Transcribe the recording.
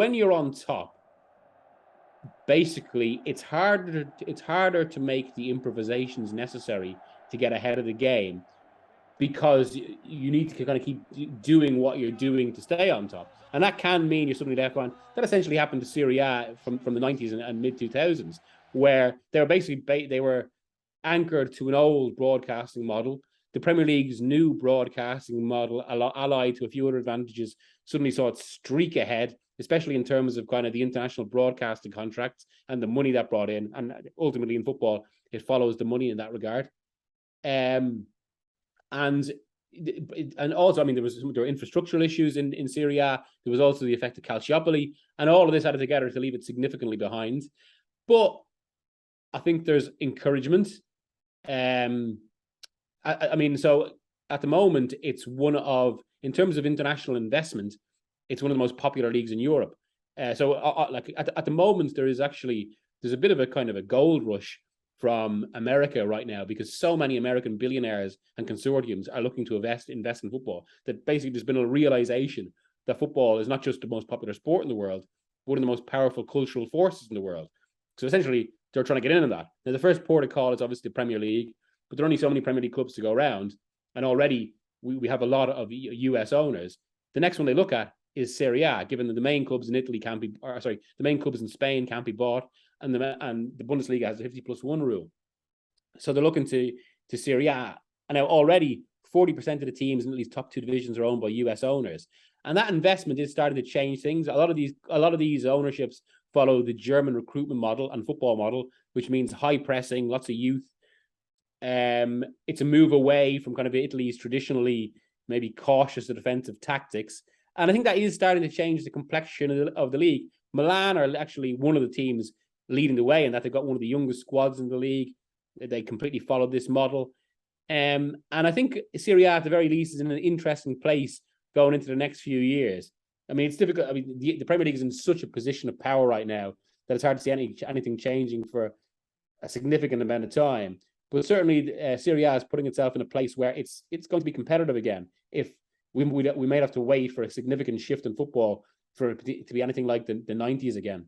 when you're on top, basically it's harder to make the improvisations necessary to get ahead of the game, because you need to kind of keep doing what you're doing to stay on top. And that can mean you're suddenly left on. That essentially happened to Serie A from the 90s and mid 2000s, where they were basically they were anchored to an old broadcasting model. The Premier League's new broadcasting model, allied to a few other advantages, suddenly saw it streak ahead, especially in terms of kind of the international broadcasting contracts and the money that brought in. And ultimately in football, it follows the money in that regard. And also, I mean, there were infrastructural issues in Serie A. There was also the effect of Calciopoli, and all of this added together to leave it significantly behind. But I think there's encouragement. I mean, so at the moment, it's in terms of international investment, it's one of the most popular leagues in Europe. So like at the moment, there's a bit of a kind of a gold rush from America right now, because so many American billionaires and consortiums are looking to invest in football, that basically there's been a realization that football is not just the most popular sport in the world, but one of the most powerful cultural forces in the world. So essentially, they're trying to get in on that. Now, the first port of call is obviously the Premier League, but there are only so many Premier League clubs to go around. And already we have a lot of US owners. The next one they look at is Serie A, given that the main clubs in Italy can't be, the main clubs in Spain can't be bought, and the Bundesliga has a 50+1 rule. So they're looking to Serie A. And now already 40% of the teams in at least top two divisions are owned by US owners. And that investment is starting to change things. A lot of these ownerships follow the German recruitment model and football model, which means high pressing, lots of youth. It's a move away from kind of Italy's traditionally maybe cautious defensive tactics. And I think that is starting to change the complexion of the league. Milan are actually one of the teams leading the way, in that they've got one of the youngest squads in the league. They completely followed this model. And I think Serie A, at the very least, is in an interesting place going into the next few years. I mean, it's difficult. I mean, the Premier League is in such a position of power right now that it's hard to see anything changing for a significant amount of time. But certainly, Serie A is putting itself in a place where it's going to be competitive again. If we may have to wait for a significant shift in football for it to be anything like the 90s again.